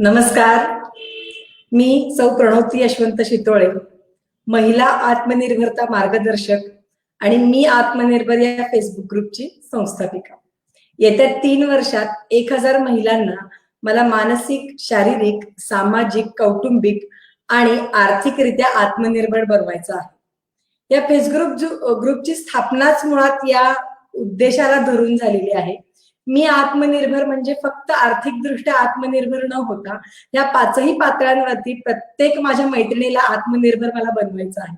नमस्कार. मी सौ प्रणवती यशवंत शितोळे, महिला आत्मनिर्भरता मार्गदर्शक आणि मी आत्मनिर्भर या फेसबुक ग्रुपची संस्थापिका. येत्या 3 वर्षात 1000 महिलांना मला मानसिक, शारीरिक, सामाजिक, कौटुंबिक आणि आर्थिकरित्या आत्मनिर्भर बनवायचं आहे. या ग्रुपची स्थापनाच मुळात या उद्देशाला धरून झालेली आहे. मी आत्मनिर्भर म्हणजे फक्त आर्थिकदृष्ट्या आत्मनिर्भर न होता या 5ही पातळ्यांवरती प्रत्येक माझ्या मैत्रिणीला आत्मनिर्भर मला बनवायचं आहे.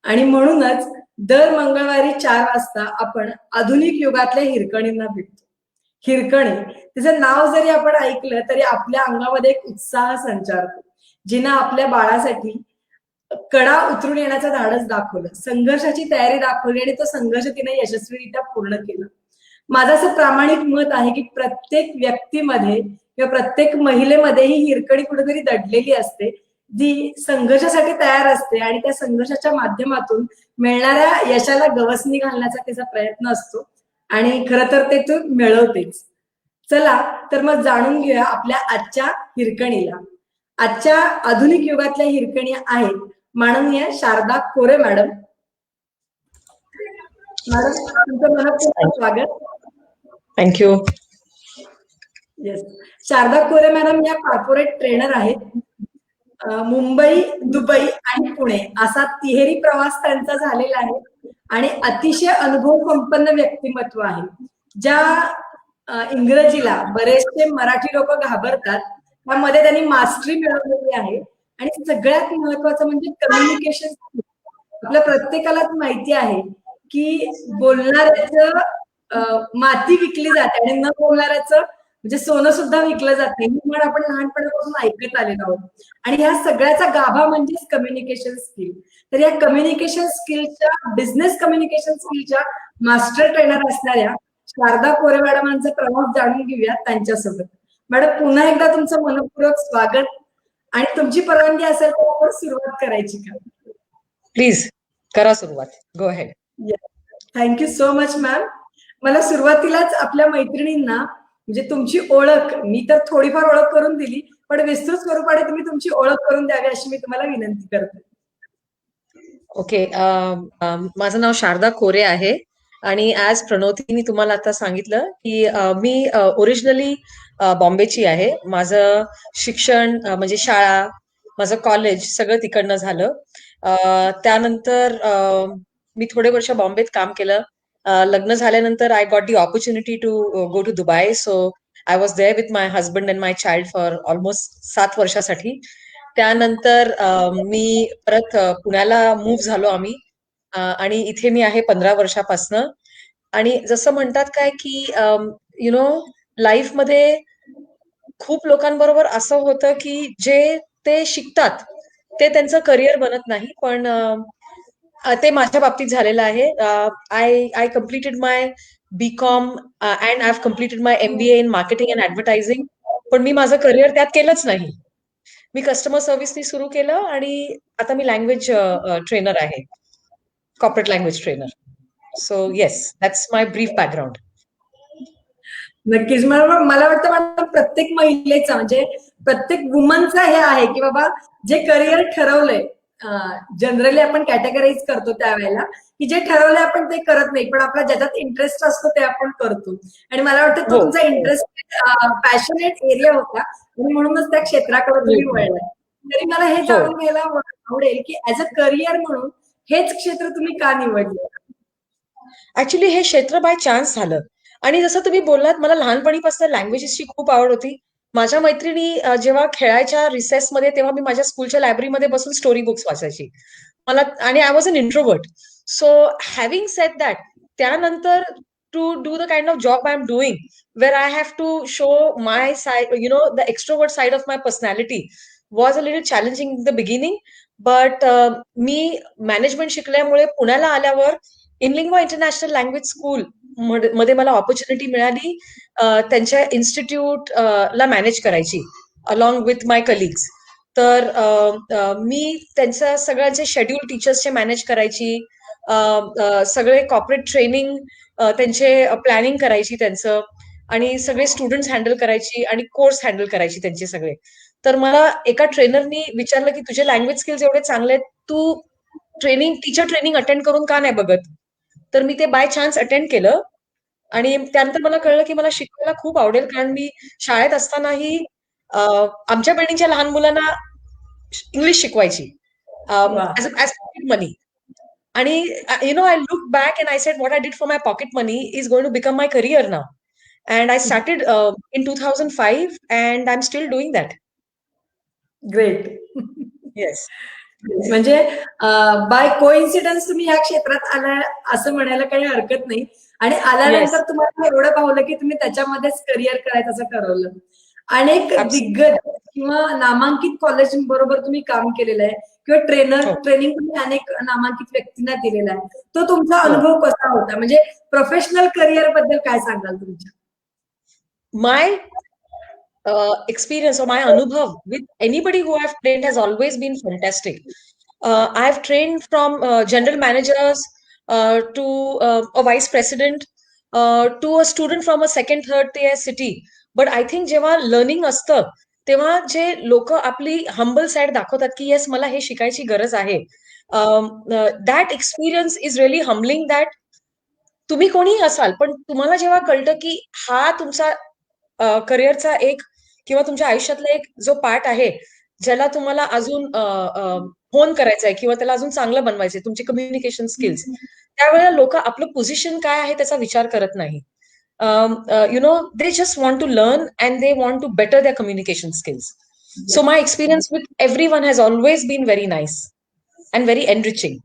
आणि म्हणूनच दर मंगळवारी 4 वाजता आपण आधुनिक युगातल्या हिरकणींना भेटतो. हिरकणी, तिचं नाव जरी आपण ऐकलं तरी आपल्या अंगामध्ये एक उत्साह संचारतो, जिनं आपल्या बाळासाठी कडा उतरून येण्याचं धाडस दाखवलं, संघर्षाची तयारी दाखवली आणि तो संघर्ष तिने यशस्वीरित्या पूर्ण केला. माझं असं प्रामाणिक मत आहे की प्रत्येक व्यक्तीमध्ये किंवा प्रत्येक महिलेमध्ये ही हिरकणी कुठेतरी दडलेली असते, जी संघर्षासाठी तयार असते आणि त्या संघर्षाच्या माध्यमातून मिळणाऱ्या यशाला गवसणी घालण्याचा तिचा प्रयत्न असतो आणि खरं तर ते तू मिळवतेच. चला तर मग जाणून घेऊया आपल्या आजच्या हिरकणीला. आजच्या आधुनिक युगातल्या हिरकणी आहेत माननीय शारदा कोरे मॅडम. मॅडम, तुमचं मनपूर्वक स्वागत. थँक्यू. येस, शारदा कोरे मॅडम या कॉर्पोरेट ट्रेनर आहेत. मुंबई, दुबई आणि पुणे असा तिहेरी प्रवास त्यांचा झालेला आहे आणि अतिशय अनुभव संपन्न व्यक्तिमत्व आहे. ज्या इंग्रजीला बरेचसे मराठी लोक घाबरतात त्यामध्ये त्यांनी मास्टरी मिळवलेली आहे. आणि सगळ्यात महत्वाचं म्हणजे कम्युनिकेशन. आपल्या प्रत्येकालाच माहिती आहे की बोलणाऱ्याचं माती विकली जाते आणि न बोलणाऱ्याचं म्हणजे सोनं सुद्धा विकलं जाते, ही म्हण आपण लहानपणापासून ऐकत आलेलो आहोत. आणि ह्या सगळ्याचा गाभा म्हणजेच कम्युनिकेशन स्किल. तर या कम्युनिकेशन स्किलच्या, बिझनेस कम्युनिकेशन स्किलच्या मास्टर ट्रेनर असणाऱ्या शारदा कोरे मॅडमांचा प्रवास जाणून घेऊया त्यांच्यासोबत. मॅडम, पुन्हा एकदा तुमचं मनपूर्वक स्वागत. आणि तुमची परवानगी असेल तर आपण सुरुवात करायची का? प्लीज करा सुरुवात. Go ahead. Thank you so much ma'am. मला सुरुवातीलाच आपल्या मैत्रिणींना म्हणजे तुमची ओळख, मी तर थोडीफार ओळख करून दिली, पण विस्तृत स्वरूपाने तुम्ही तुमची ओळख करून द्यावी अशी मी तुम्हाला विनंती करते. ओके. माझं नाव शारदा कोरे आहे आणि आज प्रणवतीने तुम्हाला आता सांगितलं की मी ओरिजिनली बॉम्बेची आहे. माझं शिक्षण म्हणजे शाळा, माझं कॉलेज सगळं तिकडनं झालं. त्यानंतर मी थोडे वर्ष बॉम्बेत काम केलं. लग्न झाल्यानंतर I got the opportunity to go to Dubai. So I was there with my husband and my child for almost 7 वर्षासाठी. त्यानंतर मी परत पुण्याला मूव्ह झालो आम्ही आणि इथे मी आहे 15 वर्षापासनं. आणि जसं म्हणतात काय की यु नो लाईफमध्ये खूप लोकांबरोबर असं होतं की जे ते शिकतात ते त्यांचं करिअर बनत नाही, पण ते माझ्या बाबतीत झालेलं आहे. I completed my BCom and I have completed my MBA in marketing and advertising. पण मी माझं करिअर त्यात केलंच नाही. मी कस्टमर सर्व्हिसनी सुरू केलं आणि आता मी लँग्वेज ट्रेनर आहे, corporate language trainer. So yes, that's my brief background. नक्कीच. मला वाटतं मॅडम प्रत्येक महिलेचा म्हणजे प्रत्येक वुमनचा हे आहे की बाबा जे करिअर ठरवलंय, जनरली आपण कॅटेगराईज करतो त्यावेळेला की जे ठरवलंय आपण ते करत नाही, पण आपला ज्याच्यात इंटरेस्ट असतो ते आपण करतो. आणि मला वाटतं तो तुमचा इंटरेस्ट पॅशनेट एरिया होता आणि म्हणूनच त्या क्षेत्राकडे तुम्ही वळलाय. तरी मला हे जाणून घ्यायला आवडेल की ऍज अ करिअर म्हणून हेच क्षेत्र तुम्ही का निवडलं? ऍक्च्युली हे क्षेत्र बाय चान्स झालं. आणि जसं तुम्ही बोललात, मला लहानपणीपासून लँग्वेजेसची खूप आवड होती. माझ्या मैत्रिणी जेव्हा खेळायच्या रिसेसमध्ये तेव्हा मी माझ्या स्कूलच्या लायब्ररीमध्ये बसून स्टोरी बुक्स वाचायची. मला आणि I was an introvert. So having said that, त्यानंतर to do the kind of job I am doing where I have to show my side, the extrovert side of my personality was a little challenging in the beginning. But मी management शिकल्यामुळे पुण्याला आल्यावर इनलिंग्वा international language school मध्ये मला opportunity मिळाली त्यांच्या institute ला manage करायची अलॉंग विथ माय कलिग्स. तर मी त्यांच्या सगळ्यांचे शेड्यूल टीचर्सचे मॅनेज करायची, सगळे कॉर्पोरेट ट्रेनिंग त्यांचे प्लॅनिंग करायची त्यांचं, आणि सगळे स्टुडंट्स हँडल करायची आणि कोर्स हँडल करायची त्यांचे सगळे. तर मला एका ट्रेनरनी विचारलं की तुझे लँग्वेज स्किल्स एवढे चांगले आहेत, तू टीचर ट्रेनिंग अटेंड करून का नाही बघत? तर मी ते बाय चान्स अटेंड केलं आणि त्यानंतर मला कळलं की मला शिकायला खूप आवडेल, कारण मी शाळेत असतानाही आमच्या बिल्डिंगच्या लहान मुलांना इंग्लिश शिकवायची वा. As pocket money. आणि I look back and I said what I did for my pocket money is going to become my career now. And I started in 2005 and I'm still doing that. Great. Yes. म्हणजे bye coincidence तुम्ही ह्या क्षेत्रात आला असं म्हणायला काही हरकत नाही. आणि Yes. आल्यानंतर तुम्हाला एवढं पावलं की तुम्ही त्याच्यामध्येच करिअर करायचं असं ठरवलं. अनेक Absolutely. दिग्गज किंवा नामांकित कॉलेज बरोबर तुम्ही काम केलेलं आहे किंवा हो. ट्रेनिंग तुम्ही अनेक नामांकित व्यक्तींना दिलेला आहे. तो तुमचा हो. अनुभव कसा होता? म्हणजे प्रोफेशनल करिअर बद्दल काय सांगाल तुमच्या? My experience or my anubhav with anybody who I've trained has always been fantastic. I've trained from general managers to a vice president to a student from a second, third tier city. But I think जेव्हा learning असतं तेव्हा जे लोक आपली humble side दाखवतात की yes मला हे शिकायची गरज आहे, that experience is really humbling. That तुम्ही कोणीही असाल पण तुम्हाला जेव्हा कळतं की हा तुमचा करिअरचा एक किंवा तुमच्या आयुष्यातला एक जो पार्ट आहे ज्याला तुम्हाला अजून होन करायचं आहे किंवा त्याला अजून चांगलं बनवायचंय, तुमचे कम्युनिकेशन स्किल्स, त्यावेळेला लोक आपलं पोझिशन काय आहे त्याचा विचार करत नाही. They just want to learn and they want to better their communication skills. So my experience with everyone has always been very nice and very enriching.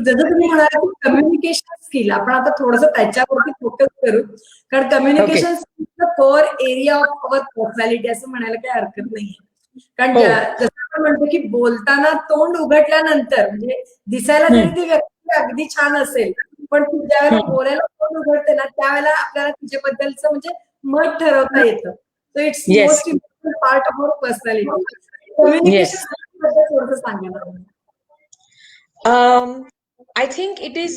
जसं तुम्ही म्हणाला की कम्युनिकेशन स्किल, आपण आता थोडंसं त्याच्यावरती फोकस करू, कारण communication skill core area of our personality असं म्हणायला काही हरकत नाहीये. कारण जसं आपण म्हणतो की बोलताना तोंड उघडल्यानंतर म्हणजे दिसायला जरी ती व्यक्ती अगदी छान असेल पण तू ज्यावेळेला बोलायला तोंड उघडते ना त्यावेळेला आपल्याला तिच्याबद्दलचं म्हणजे मत ठरवता येतं. So it's most important part of our personality. Communication skill बद्दल थोडंसं सांगा ना. I think it is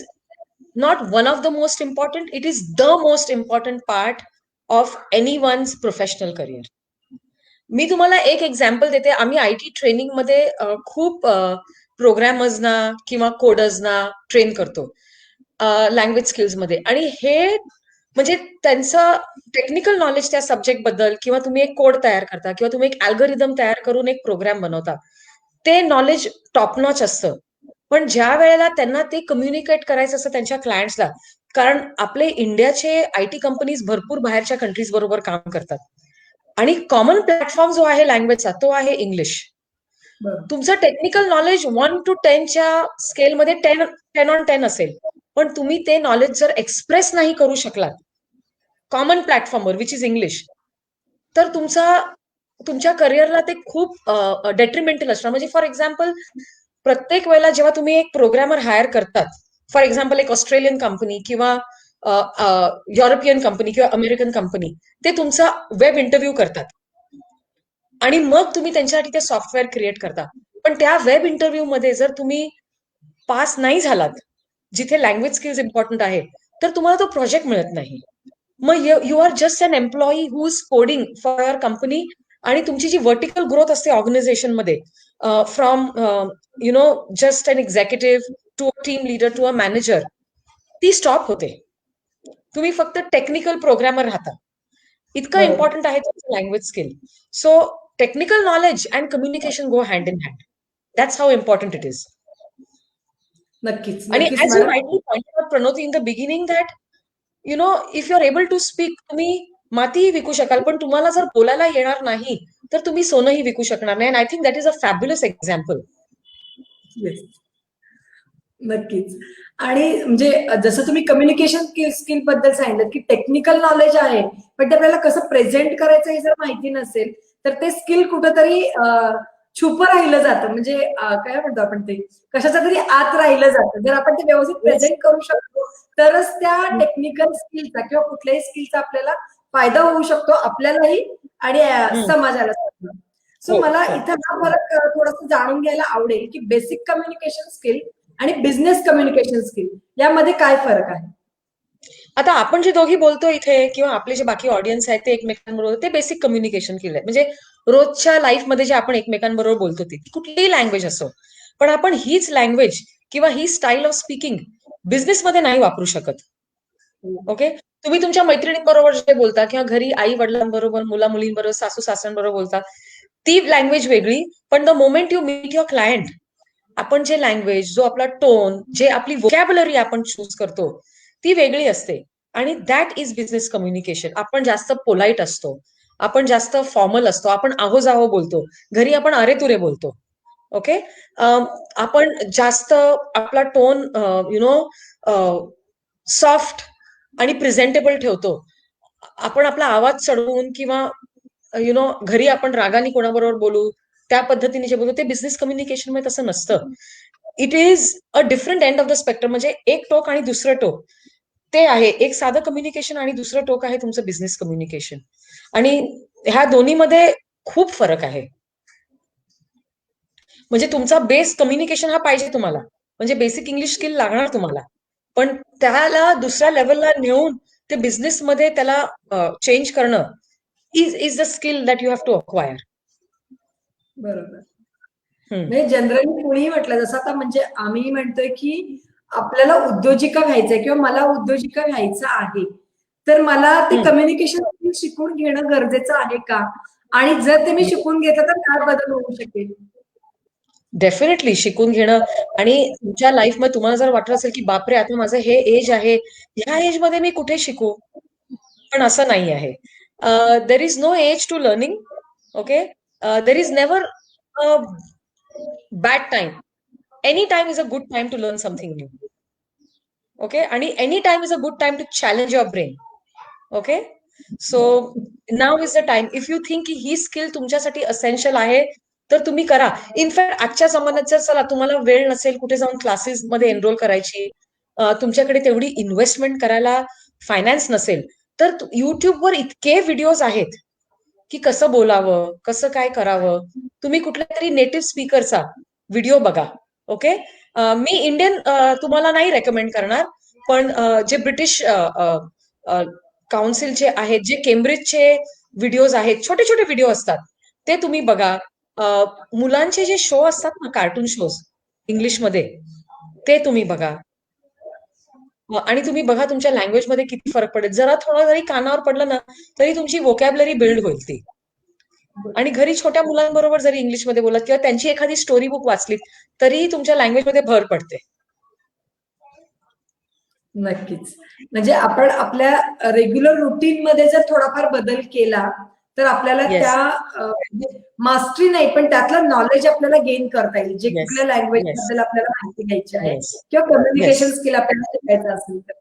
not one of the most important, it is the most important part of anyone's professional career. मी तुम्हाला एक एक्झाम्पल देते. आम्ही IT training मध्ये खूप प्रोग्रामर्सना किंवा कोडर्सना ट्रेन करतो लँग्वेज स्किल्स मध्ये. आणि हे म्हणजे त्यांचं टेक्निकल नॉलेज त्या सब्जेक्ट बद्दल, किंवा तुम्ही एक कोड तयार करता किंवा तुम्ही एक अल्गोरिदम तयार करून एक प्रोग्राम बनवता, ते नॉलेज टॉप नॉच असतं. पण ज्या वेळेला त्यांना ते कम्युनिकेट करायचं असतं त्यांच्या क्लायंट्सला, कारण आपले इंडियाचे आयटी कंपनीज भरपूर बाहेरच्या कंट्रीज बरोबर काम करतात आणि कॉमन प्लॅटफॉर्म जो आहे लँग्वेजचा तो आहे इंग्लिश. तुमचं टेक्निकल नॉलेज 1 to 10च्या स्केलमध्ये 10 on 10 असेल, पण तुम्ही ते नॉलेज जर एक्सप्रेस नाही करू शकलात कॉमन प्लॅटफॉर्मवर विच इज इंग्लिश, तर तुमच्या करिअरला ते खूप डेट्रिमेंटल असणार. म्हणजे फॉर एक्झाम्पल, प्रत्येक वेळेला जेव्हा तुम्ही एक प्रोग्रामर हायर करतात, फॉर एक्झाम्पल एक ऑस्ट्रेलियन कंपनी किंवा युरोपियन कंपनी किंवा अमेरिकन कंपनी, ते तुमचा वेब इंटरव्ह्यू करतात आणि मग तुम्ही त्यांच्यासाठी ते सॉफ्टवेअर क्रिएट करता. पण त्या वेब इंटरव्ह्यू मध्ये जर तुम्ही पास नाही झालात, जिथे लँग्वेज स्किल्स इम्पॉर्टंट आहे, तर तुम्हाला तो प्रोजेक्ट मिळत नाही. मग you are just an employee who is coding for your company, आणि तुमची जी व्हर्टिकल ग्रोथ असते ऑर्गनायझेशन मध्ये, from just an executive to a team leader to a manager, ती स्टॉप होते. तुम्ही फक्त टेक्निकल प्रोग्रामर राहता. इतकं इम्पॉर्टंट आहे तुमचं language skill. So technical knowledge and communication go hand in hand. That's how important it is. नक्कीच. आणि as you rightly pointed out Pranoti in the beginning, that if you are able to speak, तुम्ही मातीही विकू शकाल, पण तुम्हाला जर बोलायला येणार नाही तर तुम्ही सोनंही विकू शकणार नाही. And I think that is a fabulous example. नक्कीच. आणि म्हणजे जसं तुम्ही कम्युनिकेशन स्किल बद्दल सांगितलं की टेक्निकल नॉलेज आहे, पण ते आपल्याला कसं प्रेझेंट करायचं हे जर माहिती नसेल तर ते स्किल कुठंतरी छुप राहिलं जातं. म्हणजे काय म्हणतो आपण, ते कशाच्या तरी आत राहिलं जातं. जर आपण ते व्यवस्थित प्रेझेंट करू शकतो तरच त्या टेक्निकल स्किलचा किंवा कुठल्याही स्किलचा आपल्याला फायदा होऊ शकतो, आपल्यालाही आणि समाजाला. सो मला इथं हा फरक थोडंसं जाणून घ्यायला आवडेल की बेसिक कम्युनिकेशन स्किल आणि बिझनेस कम्युनिकेशन स्किल यामध्ये काय फरक आहे? आता आपण जे दोघी बोलतो इथे किंवा आपले जे बाकी ऑडियन्स आहेत ते एकमेकांबरोबर ते बेसिक कम्युनिकेशन केलंय. म्हणजे रोजच्या लाईफमध्ये जे आपण एकमेकांबरोबर बोलतो ती कुठलीही लँग्वेज असो, पण आपण हीच लँग्वेज किंवा ही स्टाईल ऑफ स्पीकिंग बिझनेसमध्ये नाही वापरू शकत. ओके. तुम्ही तुमच्या मैत्रिणींबरोबर जे बोलता किंवा घरी आई वडिलांबरोबर, मुला मुलींबरोबर, सासू सासऱ्यांबरोबर बोलता, ती लँग्वेज वेगळी. पण the moment you meet your client, आपण जे लँग्वेज, जो आपला टोन, जे आपली व्होकॅब्युलरी आपण चूज करतो, ती वेगळी असते. आणि दॅट इज बिझनेस कम्युनिकेशन. आपण जास्त पोलाईट असतो, आपण जास्त फॉर्मल असतो, आपण आहो जाहो बोलतो, घरी आपण अरे तुरे बोलतो. ओके. आपण जास्त आपला टोन सॉफ्ट आणि प्रेझेंटेबल ठेवतो. आपण आपला आवाज चढवून किंवा घरी आपण रागाने कोणाबरोबर बोलू, त्या पद्धतीने जे बोलू, ते बिझनेस कम्युनिकेशन मध्ये तसं नसतं. It is a different end of the spectrum. म्हणजे एक टोक आणि दुसरं टोक ते आहे. एक साधं कम्युनिकेशन आणि दुसरं टोक आहे तुमचं बिझनेस कम्युनिकेशन. आणि ह्या दोन्हीमध्ये खूप फरक आहे. म्हणजे तुमचा बेस कम्युनिकेशन हा पाहिजे तुम्हाला. म्हणजे बेसिक इंग्लिश स्किल लागणार तुम्हाला. पण त्याला दुसऱ्या लेवलला नेऊन ते बिझनेसमध्ये त्याला चेंज करणं is the skill that you have to acquire. बरोबर. म्हणजे जनरली कोणीही म्हटलं, जसं आता म्हणजे आम्ही म्हणतोय की आपल्याला उद्योजिका व्हायचंय किंवा मला उद्योजिका व्हायचं आहे, तर मला ते कम्युनिकेशन शिकून घेणं गरजेचं आहे का? आणि जर ते मी शिकून घेतलं तर काय बदल होऊ शकेल? डेफिनेटली शिकून घेणं. आणि तुमच्या लाईफमध्ये तुम्हाला जर वाटत असेल की बापरे, आता माझं हे एज आहे, ह्या एज मध्ये मी कुठे शिकू, पण असं नाही आहे. There is no age to learning. Okay. There is never a bad time. Any time is a good time to learn something new. Okay. आणि any time is a good time to challenge your brain. Okay. So now is the time. If you think की ही skill तुमच्यासाठी असेन्शियल आहे, तर तुम्ही करा. In fact आजच्या जमान्यात जर चला तुम्हाला वेळ नसेल कुठे जाऊन क्लासेस मध्ये एनरोल करायची, तुमच्याकडे तेवढी इन्व्हेस्टमेंट करायला फायनान्स नसेल, तर युट्यूबवर इतके व्हिडिओज आहेत की कसं बोलावं, कसं काय करावं. तुम्ही कुठल्या तरी नेटिव्ह स्पीकरचा व्हिडिओ बघा. ओके. मी इंडियन तुम्हाला नाही रेकमेंड करणार, पण जे ब्रिटिश काउन्सिलचे आहेत, जे केम्ब्रिजचे व्हिडिओज आहेत, छोटे छोटे व्हिडिओ असतात, ते तुम्ही बघा. मुलांचे जे शो असतात ना, कार्टून शोज इंग्लिशमध्ये, ते तुम्ही बघा. आणि तुम्ही बघा तुमच्या लँग्वेजमध्ये किती फरक पडेल. जरा थोडं जरी कानावर पडलं ना, तरी तुमची व्होकॅब्युलरी बिल्ड होईल ती. आणि घरी छोट्या मुलांबरोबर जरी इंग्लिशमध्ये बोलत किंवा त्यांची एखादी स्टोरी बुक वाचलीत, तरीही तुमच्या लँग्वेजमध्ये भर पडते. नक्कीच. म्हणजे आपण आपल्या रेग्युलर रुटीन मध्ये जर थोडाफार बदल केला, तर आपल्याला त्या येस, मास्टरी नाही, पण त्यातलं नॉलेज आपल्याला गेन करता येईल, जे येस, कुठल्या लँग्वेज येस, बद्दल आपल्याला माहिती घ्यायची आहे येस, किंवा येस, कम्युनिकेशन स्किल आपल्याला शिकायचं असेल तर.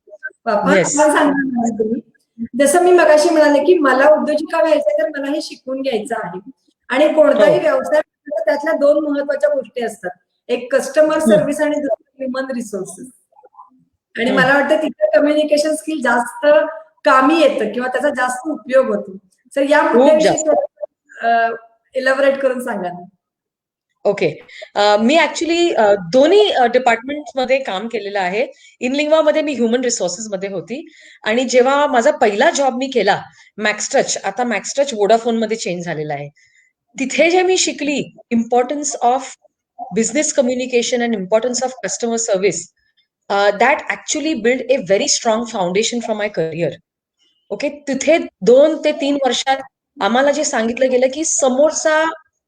फार येस. छान सांगितलं तुम्ही. जसं मी मगाशी म्हणाले की मला उद्योजिका व्हायचंय, तर मला हे शिकून घ्यायचं आहे. आणि हो. कोणताही व्यवसाय त्यातल्या दोन महत्वाच्या गोष्टी असतात, एक कस्टमर हं, सर्व्हिस आणि दुसरं ह्युमन रिसोर्सेस. आणि हं. मला वाटतं तिथे कम्युनिकेशन स्किल जास्त कामी येतं किंवा त्याचा जास्त उपयोग होतो. तर या खूप मुद्द्याविषयी जास्त. थोडं इलॅबोरेट करून सांगा ना. ओके. मी ऍक्च्युली दोन्ही डिपार्टमेंटमध्ये काम केलेलं आहे. इनलिंग्वामध्ये मी ह्युमन रिसोर्सेस मध्ये होती. आणि जेव्हा माझा पहिला जॉब मी केला मॅक्सटच, आता मॅक्सटच वोडाफोनमध्ये चेंज झालेला आहे, तिथे जे मी शिकली importance of business communication and importance of customer service, that actually build a very strong foundation for my career. Okay. तिथे 2 ते 3 वर्षात आम्हाला जे सांगितलं गेलं की समोरचा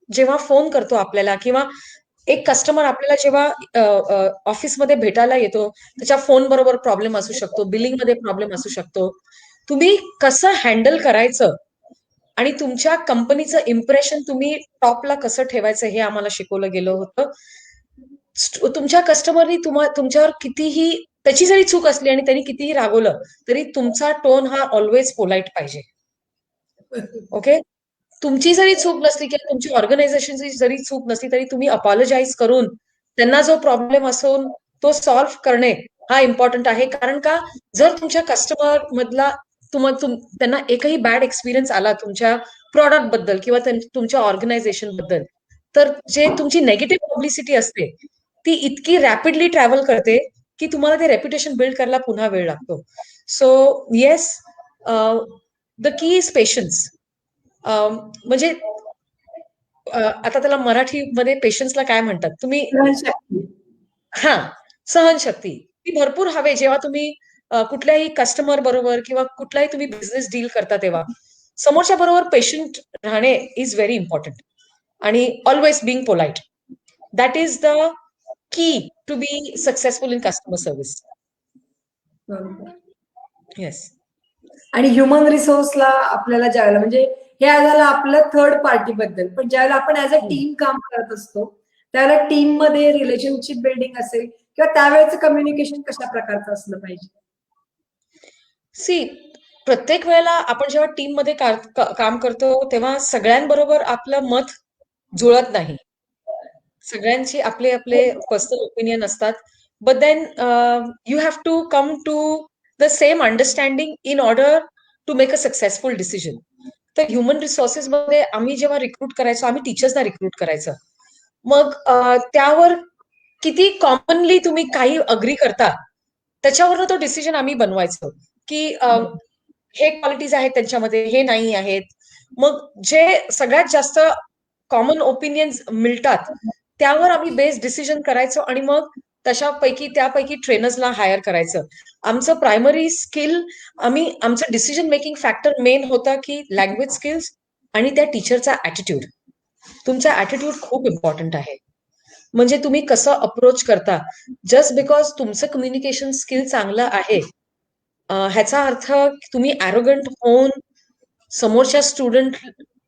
जेव्हा फोन करतो आपल्याला किंवा एक कस्टमर आपल्याला जेव्हा ऑफिसमध्ये भेटायला येतो, त्याच्या फोन बरोबर प्रॉब्लेम असू शकतो, बिलिंगमध्ये प्रॉब्लेम असू शकतो. तुम्ही कसं हँडल करायचं आणि तुमच्या कंपनीचं इम्प्रेशन तुम्ही टॉपला कसं ठेवायचं हे आम्हाला शिकवलं गेलं होतं. तुमच्या कस्टमरनी तुमच्यावर कितीही, त्याची जरी चूक असली आणि त्यांनी कितीही रागवलं, तरी तुमचा टोन हा ऑलवेज पोलाइट पाहिजे. ओके. तुमची जरी चूक नसली किंवा तुमची ऑर्गनायझेशनची जरी चूक नसली, तरी तुम्ही अपॉलॉजाइज करून त्यांना जो प्रॉब्लेम असून तो सॉल्व्ह करणे हा इम्पॉर्टंट आहे. कारण का, जर तुमच्या कस्टमर मधला त्यांना एकही बॅड एक्सपिरियन्स आला तुमच्या प्रॉडक्ट बद्दल किंवा तुमच्या ऑर्गनायझेशन बद्दल, तर जे तुमची नेगेटिव्ह पब्लिसिटी असते ती इतकी रॅपिडली ट्रॅव्हल करते की तुम्हाला ते रेप्युटेशन बिल्ड करायला पुन्हा वेळ लागतो. So yes, the key is patience. म्हणजे आता त्याला मराठीमध्ये पेशन्सला काय म्हणतात तुम्ही? सहनशक्ती. हा, सहनशक्ती ती भरपूर हवे जेव्हा तुम्ही कुठल्याही कस्टमर बरोबर किंवा कुठलाही तुम्ही बिझनेस डील करता तेव्हा समोरच्या बरोबर पेशंट राहणे इज व्हेरी इम्पॉर्टंट. आणि always being polite, that is the key to be successful in customer service. बरोबर. येस. आणि ह्युमन रिसोर्सला आपल्याला ज्यावेळेला म्हणजे हे झालं आपलं थर्ड पार्टी बद्दल, पण ज्यावेळेला आपण ऍज अ टीम काम करत असतो त्यावेळेला टीम मध्ये रिलेशनशिप बिल्डिंग असेल किंवा त्यावेळेचं कम्युनिकेशन कशा प्रकारचं असलं पाहिजे? सी, प्रत्येक वेळेला आपण जेव्हा टीम मध्ये काम करतो तेव्हा सगळ्यांबरोबर आपलं मत जुळत नाही. सगळ्यांची आपले आपले पर्सनल ओपिनियन असतात. But then you have to come to the same understanding in order to make a successful decision. तर ह्युमन रिसोर्सेस मध्ये आम्ही जेव्हा रिक्रूट करायचो, आम्ही टीचर्सना रिक्रूट करायचं. मग त्यावर किती कॉमनली तुम्ही काही अग्री करता त्याच्यावरनं तो डिसिजन आम्ही बनवायचो की हे क्वालिटीज आहेत त्यांच्यामध्ये, हे नाही आहेत. मग जे सगळ्यात जास्त कॉमन ओपिनियन्स मिळतात त्यावर आम्ही बेस्ट डिसिजन करायचो आणि मग त्यापैकी ट्रेनर्सला हायर करायचं. आमचं प्रायमरी स्किल, आमचं डिसिजन मेकिंग फॅक्टर मेन होता की लँग्वेज स्किल्स आणि त्या टीचरचा ऍटिट्यूड. तुमचा ऍटिट्यूड खूप इम्पॉर्टंट आहे. म्हणजे तुम्ही कसं अप्रोच करता. जस्ट बिकॉज तुमचं कम्युनिकेशन स्किल चांगलं आहे ह्याचा अर्थ तुम्ही ॲरोगंट होऊन समोरच्या स्टुडंट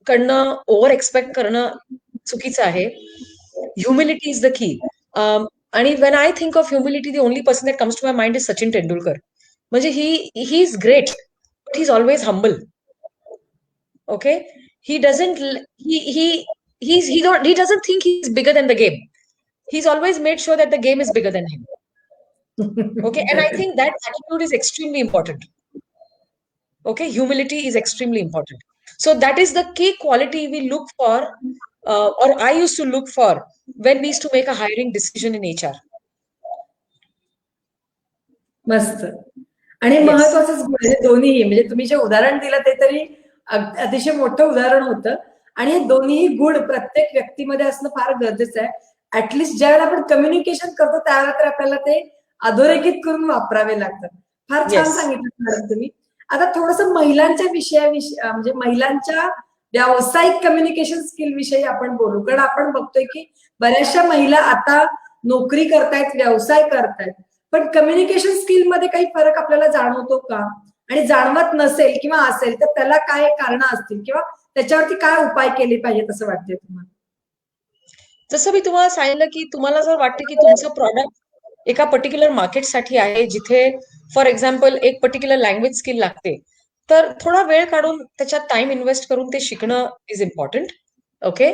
कडनं ओव्हर एक्सपेक्ट करणं चुकीचं आहे. Humility is the key. आणि when I think of humility, the only person that comes to my mind is Sachin Tendulkar. म्हणजे he is great but he is always humble. Okay, he doesn't he doesn't think he's bigger than the game. He's always made sure that the game is bigger than him. Okay, and I think that attitude is extremely important. Okay, humility is extremely important. So that is the key quality we look for, or I used to look for when we used to make a hiring decision in HR. मस्त. आणि Yes. महत्वाचंच म्हणजे दोन्हीही, म्हणजे तुम्ही जे उदाहरण दिलं ते तरी अतिशय मोठं उदाहरण होतं. आणि हे दोन्ही गुण प्रत्येक व्यक्तीमध्ये असणं फार गरजेचं आहे. ऍटलिस्ट ज्यावेळेला आपण कम्युनिकेशन करतो त्यावेळेला तर आपल्याला ते अधोरेखित करून वापरावे लागतात. फार छान Yes. सांगितलं मॅडम तुम्ही. आता थोडस महिलांच्या विषयाविषयी, म्हणजे महिलांच्या व्यावसायिक कम्युनिकेशन स्किल विषयी आपण बोलू. कारण आपण बघतोय की बऱ्याचशा महिला आता नोकरी करतायत, व्यवसाय करतायत, पण कम्युनिकेशन स्किल मध्ये काही फरक आपल्याला जाणवतो का? आणि जाणवत नसेल किंवा असेल तर त्याला काय कारण असतील किंवा त्याच्यावरती काय उपाय केले पाहिजेत असं वाटतंय तुम्हाला? जसं मी तुम्हाला सांगितलं की तुम्हाला जर वाटतं की तुमचं प्रॉडक्ट एका पर्टिक्युलर मार्केटसाठी आहे जिथे फॉर एक्झाम्पल एक पर्टिक्युलर लँग्वेज स्किल लागते, तर थोडा वेळ काढून त्याच्यात टाइम इन्व्हेस्ट करून ते शिकणं इज इम्पॉर्टंट. ओके,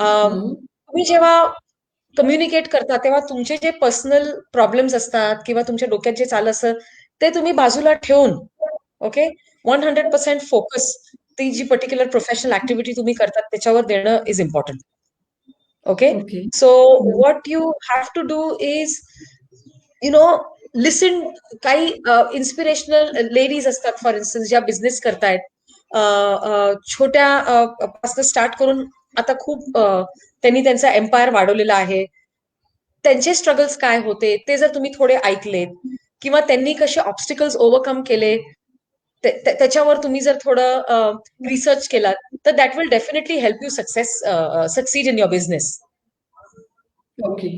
तुम्ही जेव्हा कम्युनिकेट करता तेव्हा तुमचे जे पर्सनल प्रॉब्लेम्स असतात किंवा तुमच्या डोक्यात जे चाललं असतं ते तुम्ही बाजूला ठेवून, ओके, 100% फोकस ती जी पर्टिक्युलर प्रोफेशनल ऍक्टिव्हिटी तुम्ही करतात त्याच्यावर देणं is important. Okay, okay. So what you have to do is listen. काही इन्स्पिरेशनल लेडीज असतात फॉर इन्स्टन्स ज्या बिझनेस करतायत, छोट्या पासून स्टार्ट करून आता खूप त्यांनी त्यांचा एम्पायर वाढवलेला आहे. त्यांचे स्ट्रगल्स काय होते ते जर तुम्ही थोडे ऐकलेत किंवा त्यांनी कसे ऑब्स्टिकल्स ओव्हरकम केले त्याच्यावर तुम्ही जर थोडं रिसर्च केलात तर that will definitely help you succeed in your business. Okay.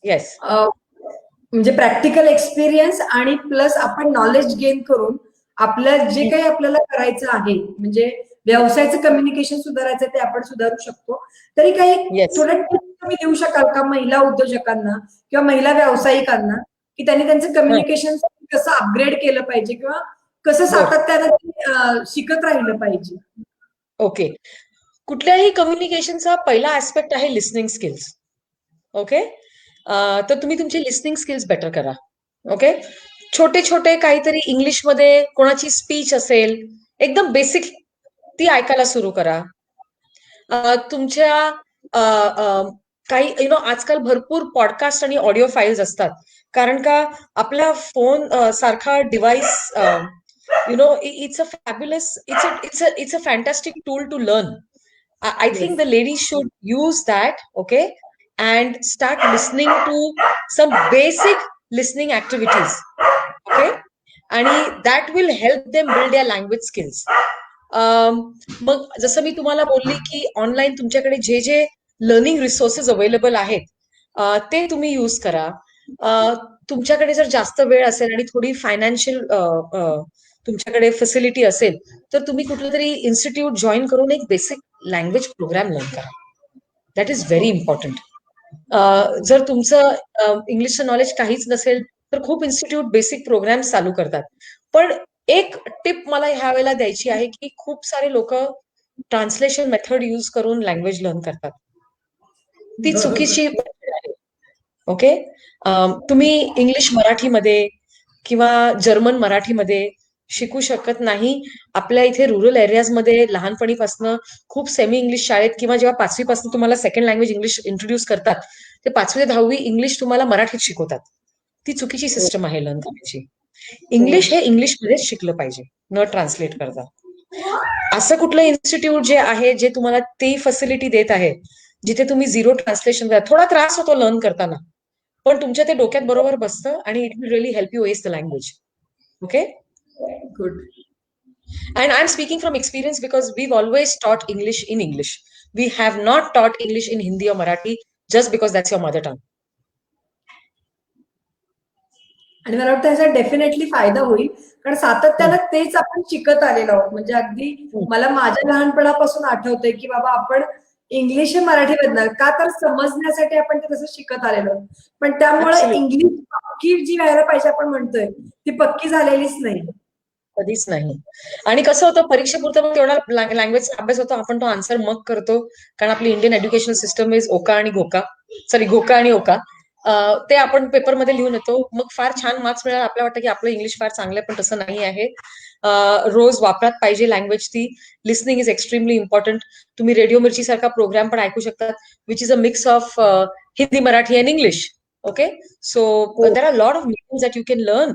Yes. म्हणजे प्रॅक्टिकल एक्सपिरियन्स आणि प्लस आपण नॉलेज गेन करून आपलं जे काही आपल्याला करायचं आहे, म्हणजे व्यवसायाचं कम्युनिकेशन सुधारायचं ते आपण सुधारू शकतो. तरी काही Yes. थोडं टिप्स तुम्ही देऊ शकाल का महिला उद्योजकांना किंवा महिला व्यावसायिकांना की त्यांनी त्यांचं कम्युनिकेशन कसं अपग्रेड केलं पाहिजे किंवा कसं सातत्यानं शिकत राहिलं पाहिजे? ओके, कुठल्याही कम्युनिकेशनचा पहिला ऍस्पेक्ट आहे लिसनिंग स्किल्स. ओके, तर तुम्ही तुमचे लिसनिंग स्किल्स बेटर करा. ओके, छोटे छोटे काहीतरी इंग्लिशमध्ये कोणाची स्पीच असेल एकदम बेसिक ती ऐकायला सुरू करा. तुमच्या काही आजकाल भरपूर पॉडकास्ट आणि ऑडिओ फाईल्स असतात कारण का आपला फोन सारखा device it's a fabulous it's a fantastic tool to learn. I think yes. the ladies should use that, okay, and start listening to some basic listening activities, okay, आणि that will help them build their language skills. मग जसं मी तुम्हाला बोलली की online तुमच्याकडे जे जे learning resources available आहेत ते तुम्ही यूज करा. तुमच्याकडे जर जास्त वेळ असेल आणि थोडी फायनान्शियल तुमच्याकडे फॅसिलिटी असेल तर तुम्ही कुठलं तरी इन्स्टिट्यूट जॉईन करून एक बेसिक लँग्वेज प्रोग्राम लर्न करा. That is very important. जर तुमचं इंग्लिशचं नॉलेज काहीच नसेल तर खूप इन्स्टिट्यूट बेसिक प्रोग्राम चालू करतात. पण एक टिप मला ह्या वेळेला द्यायची आहे की खूप सारे लोक ट्रान्सलेशन मेथड यूज करून लँग्वेज लर्न करतात. ती चुकीची आहे. ओके. तुम्ही इंग्लिश मराठीमध्ये किंवा जर्मन मराठीमध्ये शिकू शकत नाही. आपल्या इथे रुरल एरियाजमध्ये लहानपणीपासून खूप सेमी इंग्लिश शाळेत किंवा जेव्हा 5वी पासून तुम्हाला सेकंड लँग्वेज इंग्लिश इंट्रोड्यूस करतात ते 5वी 10वी इंग्लिश तुम्हाला मराठीत शिकवतात. ती चुकीची सिस्टम आहे लर्न करायची. इंग्लिश हे इंग्लिशमध्येच शिकलं पाहिजे, न ट्रान्सलेट करता. असं कुठलं इन्स्टिट्यूट जे आहे जे तुम्हाला ती फॅसिलिटी देत आहे जिथे तुम्ही झिरो ट्रान्सलेशन करा. थोडा त्रास होतो लर्न करताना पण तुमच्या ते डोक्यात बरोबर बसतं आणि it will really help U S the language. Okay. Good. And I'm speaking from experience because we've always taught English in English. We have not taught English in Hindi or Marathi just because that's your mother tongue. आणि मला वाटतं ह्याचा definitely फायदा होईल कारण सातत्यानं तेच आपण शिकत आलेलो आहोत. म्हणजे अगदी मला माझ्या लहानपणापासून आठवतंय की बाबा आपण इंग्लिश हे मराठी बदणार का तर समजण्यासाठी आपण ते तसं शिकत आलेलो आहोत. पण त्यामुळे Absolutely. इंग्लिश पक्की जी व्हायला पाहिजे आपण म्हणतोय ती पक्की झालेलीच नाही. कधीच नाही. आणि कसं होतं परीक्षेपुरतं मग तेवढा लँग्वेजचा अभ्यास होतो आपण तो आन्सर मग करतो कारण आपली इंडियन एज्युकेशन सिस्टम इज ओका आणि गोका घोका आणि ओका. ते आपण पेपरमध्ये लिहून येतो. मग फार छान मार्क्स मिळाले आपल्याला वाटतं की आपलं इंग्लिश फार चांगलं आहे पण तसं नाही आहे. रोज वापरात पाहिजे लँग्वेज ती. Listening is extremely important. तुम्ही रेडिओ मिर्ची सारखा प्रोग्राम पण ऐकू शकतात which is a mix of Hindi Marathi and English. Okay. So there are lot of meanings that you can learn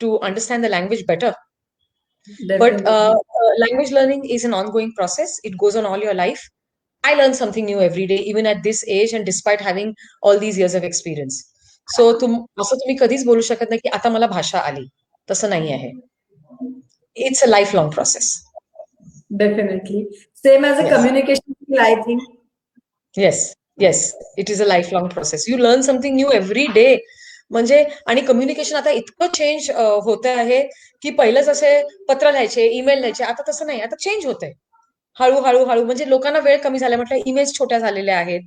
to understand the language better. But language learning is an ongoing process. It goes on all your life. I learn something new every day, even at this age and despite having all these years of experience. So असं तुम्ही कधीच बोलू शकत नाही की आता मला भाषा आली. तसं नाही आहे. It's a lifelong process. Definitely same as a Yes. Communication skill I think. Yes. It is a lifelong process. You learn something new every day. म्हणजे आणि कम्युनिकेशन आता इतकं चेंज होत आहे की पहिलंच असे पत्र लिहायचे ईमेल लिहायचे आता तसं नाही. आता चेंज होतंय हळू म्हणजे लोकांना वेळ कमी झाला म्हटलं ईमेल्स छोट्या झालेल्या आहेत.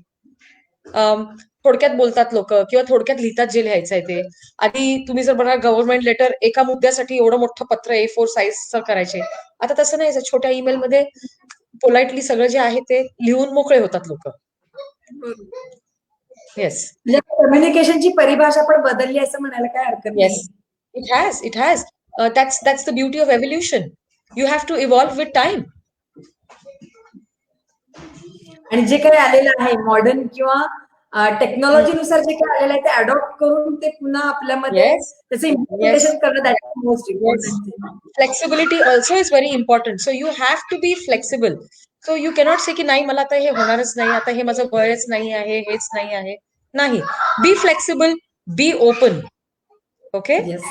थोडक्यात बोलतात लोक किंवा थोडक्यात लिहितात जे लिहायचंय ते. आधी तुम्ही जर बघा गव्हर्नमेंट लेटर एका मुद्द्यासाठी एवढं मोठं पत्र A4 साईजचं करायचे. आता तसं नाही. छोट्या ईमेल मध्ये पोलाइटली सगळं जे आहे ते लिहून मोकळे होतात लोक. येस. म्हणजे कम्युनिकेशनची परिभाषा पण बदलली असं म्हणायला काय हरकत Yes, नाही. it has. That's the beauty of evolution. You have to evolve with time. आणि जे काही आलेलं आहे मॉडर्न किंवा टेक्नॉलॉजीनुसार जे काही आलेलं आहे ते अडॉप्ट करून ते पुन्हा आपल्यामध्ये Yes, त्याचं इम्प्लिमेंटेशन करणं that is most yes. Important thing. Flexibility also is very important. So you have to be flexible. So you cannot say की नाही मला आता हे होणारच नाही, आता हे माझं वयच नाही आहे, हेच नाही आहे. नाही. Be flexible, be open. Okay? Yes.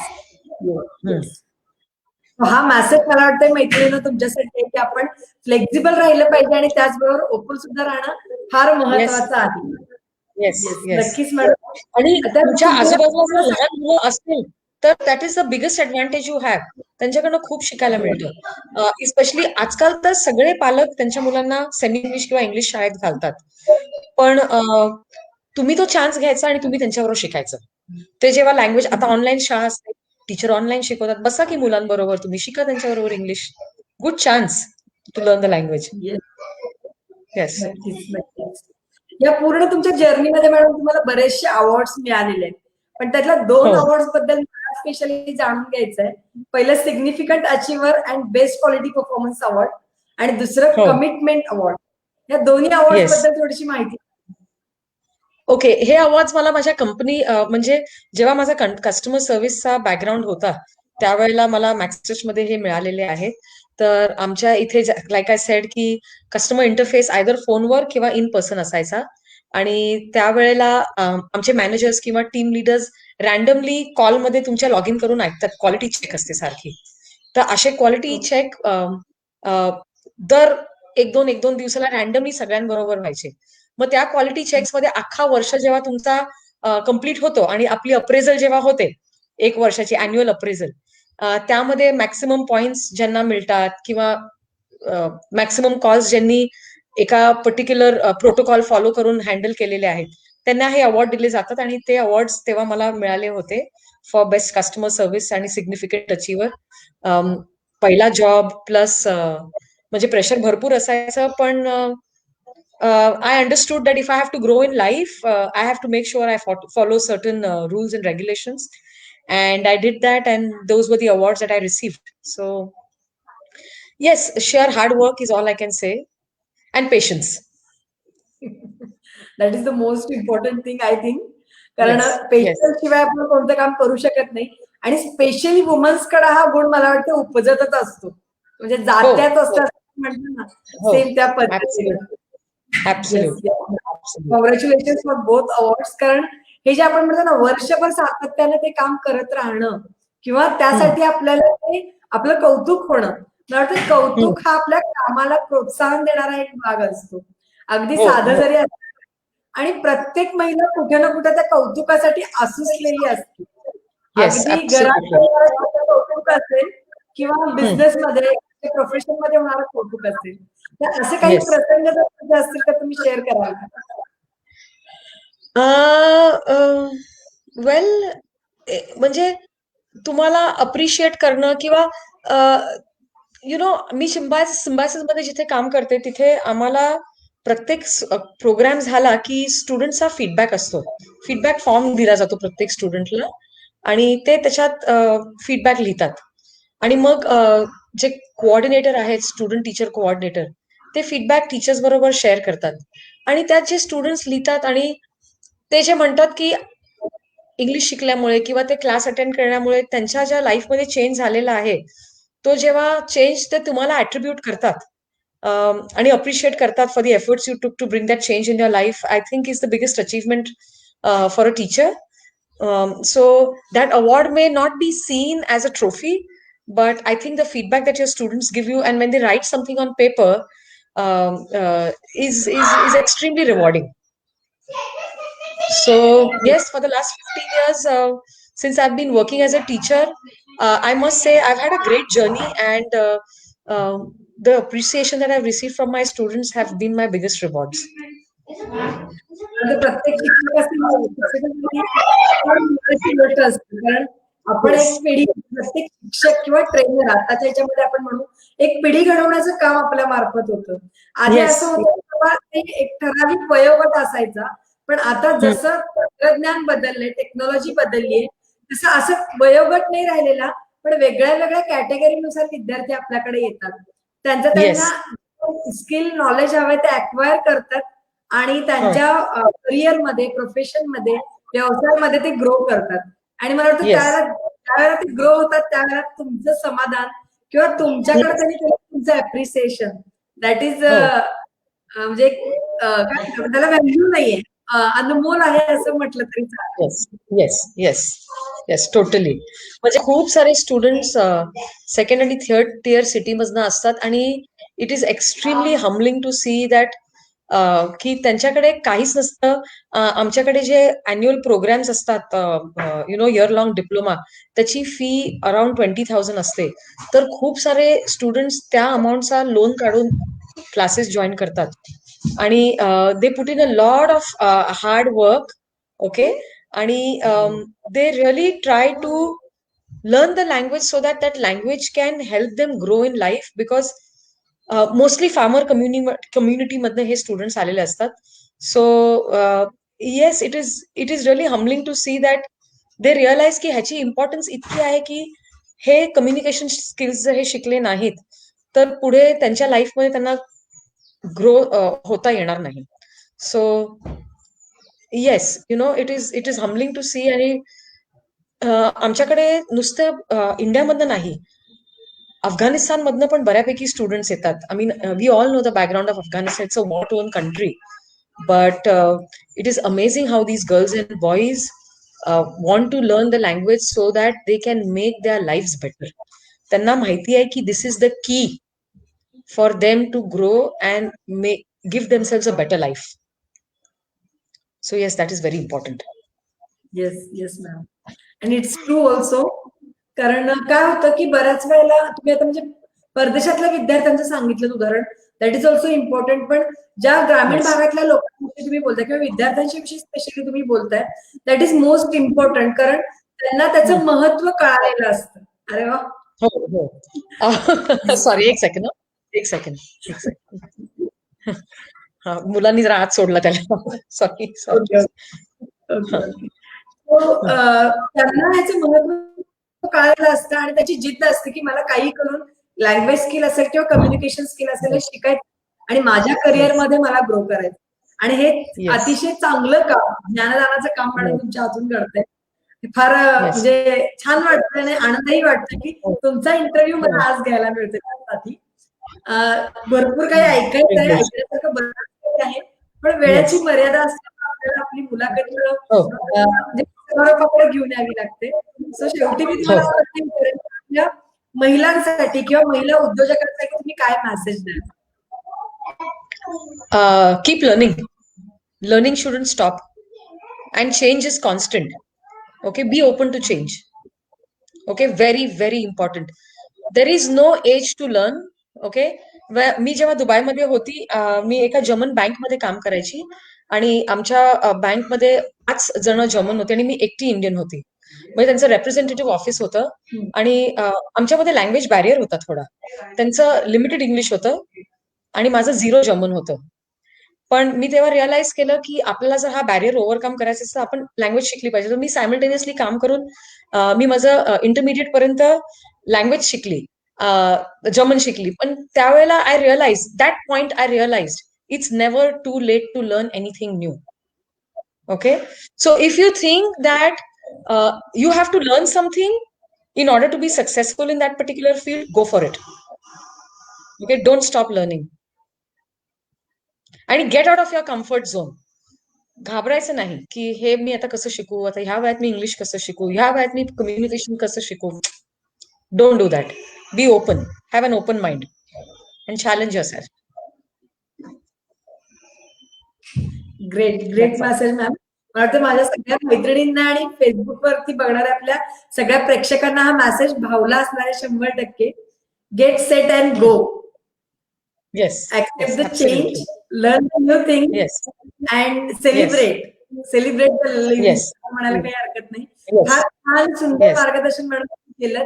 हा मेसेज मला वाटतंय मैत्रिणीनं तुमच्यासाठी आहे की आपण फ्लेक्झिबल राहिलं पाहिजे आणि त्याचबरोबर ओपन सुद्धा राहणं फार महत्वाचं आहे. Yes. नक्कीच मॅडम. आणि आता तुमच्या आजूबाजूला जर तुम्हाला लहान मुलं असतील तर that is the biggest advantage you have. त्यांच्याकडनं खूप शिकायला मिळतं. इस्पेशली आजकाल तर सगळे पालक त्यांच्या मुलांना सेमी इंग्लिश किंवा इंग्लिश शाळेत घालतात. पण तुम्ही तो चान्स घ्यायचा आणि तुम्ही त्यांच्याबरोबर शिकायचं. ते जेव्हा लँग्वेज आता ऑनलाईन शाळा असते टीचर ऑनलाईन शिकवतात. बसा की मुलांबरोबर तुम्ही शिका त्यांच्याबरोबर English. Good chance to learn the language. Yes. नक्कीच. या पूर्ण तुमच्या जर्नीमध्ये मॅडम तुम्हाला बरेचसे अवॉर्ड्स मिळालेले आहेत. पण त्यातल्या 2 अवॉर्ड्स बद्दल मला स्पेशली जाणून घ्यायचंय. पहिलं significant achiever and best quality performance award आणि दुसरं कमिटमेंट अवॉर्ड. या दोन्ही अवॉर्ड्स बद्दल थोडीशी माहिती. ओके, हे अवॉर्ड्स मला माझ्या कंपनी म्हणजे जेव्हा माझा कस्टमर सर्व्हिसचा बॅकग्राऊंड होता, त्यावेळेला मला मॅक्सटेचमध्ये हे मिळालेले आहेत. तर आमच्या इथे लाईक आय सेड की कस्टमर इंटरफेस आयदर फोनवर किंवा इन पर्सन असायचा. आणि त्यावेळेला आमचे मॅनेजर्स किंवा टीम लीडर्स रॅन्डमली कॉलमध्ये तुमच्या लॉग इन करून ऐकतात. क्वालिटी चेक असते सारखी. तर असे क्वालिटी चेक दर एक दोन दिवसाला रॅन्डमली सगळ्यांबरोबर व्हायचे. मग त्या क्वालिटी चेक्स मध्ये अख्खा वर्ष जेव्हा तुमचा कम्प्लीट होतो आणि आपली अप्रेझल जेव्हा होते, 1 वर्षाची अॅन्युअल अप्रेझल, त्यामध्ये मॅक्सिमम पॉइंट्स ज्यांना मिळतात किंवा मॅक्सिमम कॉल्स ज्यांनी एका पर्टिक्युलर प्रोटोकॉल फॉलो करून हँडल केलेले आहेत, त्यांना हे अवॉर्ड दिले जातात. आणि ते अवॉर्ड्स तेव्हा मला मिळाले होते फॉर बेस्ट कस्टमर सर्व्हिस आणि सिग्निफिकंट अचिव्हर. पहिला जॉब प्लस म्हणजे प्रेशर भरपूर असायचं, पण I understood that if I have to grow in life, I have to make sure I follow certain rules and regulations. And I did that, and those were the awards that I received. So, yes, sheer hard work is all I can say, and patience. That is the most important thing I think. कारण Yes, yes. Patience शिवाय आपण कोणतं काम करू शकत नाही. आणि specially वुमन्सकडे हा गुण मला वाटतं उपजतच असतो. म्हणजे हो, जात्याच हो, असतात म्हणतात ना, हो. सेम त्या पद्धतीनं. Absolutely, yes, absolutely, absolutely. Congratulation for both awards. कारण हे जे आपण म्हणतो ना, वर्षभर सातत्याने ते काम करत राहणं किंवा Hmm, त्यासाठी आपल्याला ते आपलं कौतुक होणं. मला वाटतं hmm. कौतुक हा आपल्या कामाला प्रोत्साहन देणारा एक भाग असतो. अगदी हो, साधं हो. जरी असलं. आणि प्रत्येक महिला कुठे ना कुठे त्या कौतुकासाठी आसुसलेली असते. Yes, अगदी घरात absolutely. होणारं कौतुक असेल किंवा Hmm. बिझनेसमध्ये प्रोफेशन मध्ये होणारं कौतुक असेल. तर असे काही Yes. प्रसंग जर तुमचे असतील तर तुम्ही शेअर कराल का? वेल, म्हणजे तुम्हाला अप्रिशिएट करणं किंवा मी सिम्बायसिस मध्ये जिथे काम करते तिथे आम्हाला प्रत्येक प्रोग्राम झाला की स्टुडंटचा फीडबॅक असतो. फीडबॅक फॉर्म दिला जातो प्रत्येक स्टुडंटला आणि ते त्याच्यात फीडबॅक लिहितात. आणि मग जे कोऑर्डिनेटर आहेत, स्टुडंट टीचर कोऑर्डिनेटर, ते फीडबॅक टीचर्स बरोबर शेअर करतात. आणि त्यात जे स्टुडंट्स लिहितात आणि ते जे म्हणतात की इंग्लिश शिकल्यामुळे किंवा ते क्लास अटेंड करण्यामुळे त्यांच्या ज्या लाईफमध्ये चेंज झालेला आहे, तो जेव्हा चेंज ते तुम्हाला ॲट्रिब्यूट करतात आणि अप्रिशिएट करतात for the efforts you took to bring that change in your life, I think is the biggest achievement for a teacher. So that award may not be seen as a trophy, but I think the feedback that your students give you and when they write something on paper um, uh, is extremely rewarding. So yes, for the last 15 years, since I've been working as a teacher, I must say I've had a great journey, and the appreciation that I've received from my students have been my biggest rewards. म्हणजे प्रत्येक शिक्षकाची गोष्ट असते. कारण आपण एक Yes, पिढी, प्रत्येक शिक्षक किंवा ट्रेनर आताच्या याच्यामध्ये आपण म्हणू, एक पिढी घडवण्याचं काम आपल्या मार्फत होतं. आधी असं yes. होतं की बाबा ते एक ठराविक वयोगट असायचा. पण आता Hmm. जसं तंत्रज्ञान बदललंय, टेक्नॉलॉजी बदललीये, तसं असं वयोगट नाही राहिलेला. पण वेगळ्या वेगळ्या कॅटेगरीनुसार विद्यार्थी आपल्याकडे येतात. त्यांना Yes. स्किल नॉलेज हवंय ते अक्वायर करतात आणि Huh. त्यांच्या करिअरमध्ये, प्रोफेशनमध्ये, व्यवसायामध्ये ते ग्रो करतात. आणि मला वाटतं Yes. त्यावेळेला ते ग्रो होतात, त्यावेळेला तुमचं समाधान किंवा तुमच्याकडे Yes. त्यांनी केलं तुमचं अप्रिसिएशन, दॅट इज Oh. म्हणजे काय म्हणतात, त्याला व्हॅल्यू नाहीये. अनमोल आहे असं म्हटलं तरी चालेल. Yes, yes, yes, yes, totally. म्हणजे खूप सारे स्टुडंट्स सेकंड आणि थर्ड टियर सिटीमधनं असतात आणि it is extremely humbling to see that की त्यांच्याकडे काहीच नसतं. आमच्याकडे जे अॅन्युअल प्रोग्राम्स असतात, इयर लॉंग डिप्लोमा, त्याची फी अराउंड 20,000 असते. तर खूप सारे स्टुडंट्स त्या अमाऊंटचा लोन काढून क्लासेस जॉईन करतात आणि they put in a lot of hard work. Okay. आणि they really try to learn the language so that that language can help them grow in life, because mostly farmer community मधनं हे students आलेले असतात. So yes, it is really humbling to see that they realise की ह्याची importance इतकी आहे की हे कम्युनिकेशन स्किल्स जर हे शिकले नाहीत तर पुढे त्यांच्या लाईफमध्ये त्यांना ग्रो होता येणार नाही. So yes, it is humbling to see. आणि आमच्याकडे नुसतं इंडियामधनं नाही, अफगाणिस्तानमधनं पण बऱ्यापैकी स्टुडंट्स येतात. I mean, we all know the background of Afghanistan. It's a war torn country. But it is amazing how these girls and boys want to learn the language so that they can make their lives better. त्यांना माहिती आहे की this is the key for them to grow and give themselves a better life. So yes, that is very important. Yes ma'am. आणि it's true also. कारण काय होतं की बऱ्याच वेळेला तुम्ही आता म्हणजे परदेशातल्या विद्यार्थ्यांचं सांगितलं उदाहरण, दॅट इज ऑल्सो इम्पॉर्टंट. पण ज्या ग्रामीण Yes. भागातल्या लोकांविषयी तुम्ही बोलताय किंवा विद्यार्थ्यांच्या विषयी स्पेशली तुम्ही बोलताय, दॅट इज मोस्ट इम्पॉर्टंट. कारण त्यांना त्याचं महत्व कळालेलं असतं. अरे वा. हो हो. सॉरी, एक सेकंड. एक सेकंड. मुलांनी जरा आत सोडला त्याला. सॉरी. Okay okay okay. त्यांना ह्याचं महत्व कळालेलं असतं आणि त्याची जिद्द असते की मला काही करून लँग्वेज स्किल असेल किंवा कम्युनिकेशन स्किल असेल हे शिकायचं आणि माझ्या करिअरमध्ये मला ग्रो करायचं. आणि हे Yes. अतिशय चांगलं काम, ज्ञानदानाचं काम मॅडम Yes. तुमच्या हातून घडतंय. फार Yes. म्हणजे छान वाटतंय आणि आनंदही वाटतं की तुमचा इंटरव्ह्यू मला आज घ्यायला मिळतोय त्यासाठी. भरपूर काही ऐकायचं आहे, ऐकण्यासारखं बरंच काही आहे, पण वेळेची Yes. मर्यादा असल्यामुळे आपल्याला आपली मुलाखत हो. म्हणजे समोरापकडे घेऊन यावी लागते. सो शेवटी मी तुम्हाला हो. आपल्या महिलांसाठी किंवा महिला उद्योजकांसाठी तुम्ही काय मेसेज द्याल? Keep learning. Learning shouldn't stop. And change is constant. Okay, be open to change. Okay, very, very important. There is no age to learn. Okay, मी जेव्हा दुबईमध्ये होती, मी एका जर्मन बँकमध्ये काम करायची आणि आमच्या बँकमध्ये 5 जण जर्मन होते आणि मी एकटी इंडियन होती. म्हणजे त्यांचं रेप्रेझेंटेटिव्ह ऑफिस होतं आणि आमच्यामध्ये लँग्वेज बॅरियर होता थोडा. त्यांचं लिमिटेड इंग्लिश होतं आणि माझं 0 जर्मन होतं. पण मी तेव्हा रिअलाइज केलं की आपल्याला जर हा बॅरियर ओव्हरकम करायचा असेल तर आपण लँग्वेज शिकली पाहिजे. तर मी सायमल्टेनियसली काम करून मी माझं इंटरमिडिएट पर्यंत लँग्वेज शिकली, जर्मन शिकली. पण त्यावेळेला I realise it's never too late to learn anything new. Okay, so if you think that you have to learn something in order to be successful in that particular field, go for it. Okay, don't stop learning. आणि get out of your comfort zone. घाबरायचं नाही की हे मी आता कसं शिकू, आता ह्या वयात मी इंग्लिश कसं शिकू, ह्या वयात मी कम्युनिकेशन कसं शिकू. Don't do that. Be open, have an open mind and challenge yourself. Great message ma'am. मला वाटतं माझ्या सगळ्या मैत्रिणींना आणि फेसबुक वरती बघणाऱ्या आपल्या सगळ्या प्रेक्षकांना हा मेसेज भावला असणार आहे 100%. Get set and go. Yes. Accept the Absolutely. change, learn the new things, Yes. and celebrate the living. Yes. म्हणायला काही हरकत नाही. Yes. फार छान सुंदर Yes. मार्गदर्शन मॅडम केलं.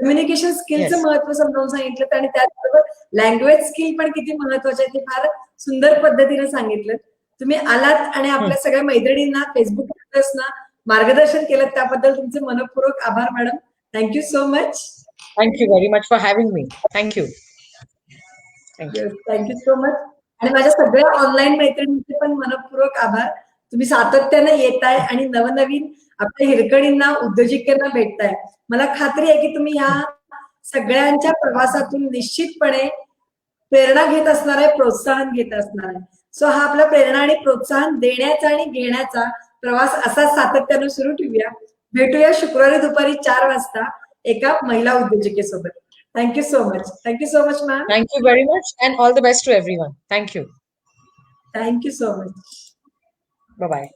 कम्युनिकेशन स्किलचं Yes. महत्व समजावून सांगितलं आणि त्याचबरोबर लँग्वेज स्किल पण किती महत्वाचे आहे ते फार सुंदर पद्धतीने सांगितलं. तुम्ही आलात आणि आपल्या सगळ्या मैत्रिणींना, फेसबुक युजर्सना मार्गदर्शन केलं त्याबद्दल तुमचे मनपूर्वक आभार madam. Thank you so much. Thank you very much for having me. Thank you. Thank you. Thank you so much. आणि माझ्या सगळ्या ऑनलाईन मैत्रिणींचे पण मनपूर्वक आभार. तुम्ही सातत्याने येताय आणि नवनवीन आपल्या हिरकणींना, उद्योजिकांना भेटताय. मला खात्री आहे की तुम्ही ह्या सगळ्यांच्या प्रवासातून निश्चितपणे प्रेरणा घेत असणार आहे, प्रोत्साहन घेत असणार आहे. सो हा आपला प्रेरणा आणि प्रोत्साहन देण्याचा आणि घेण्याचा प्रवास असा सातत्याने सुरू ठेवूया. भेटूया शुक्रवारी दुपारी 4 वाजता एका महिला उद्योजकेसोबत. Thank you so much ma'am. Thank you very much and all the best to everyone. Thank you. Thank you so much. Bye-bye.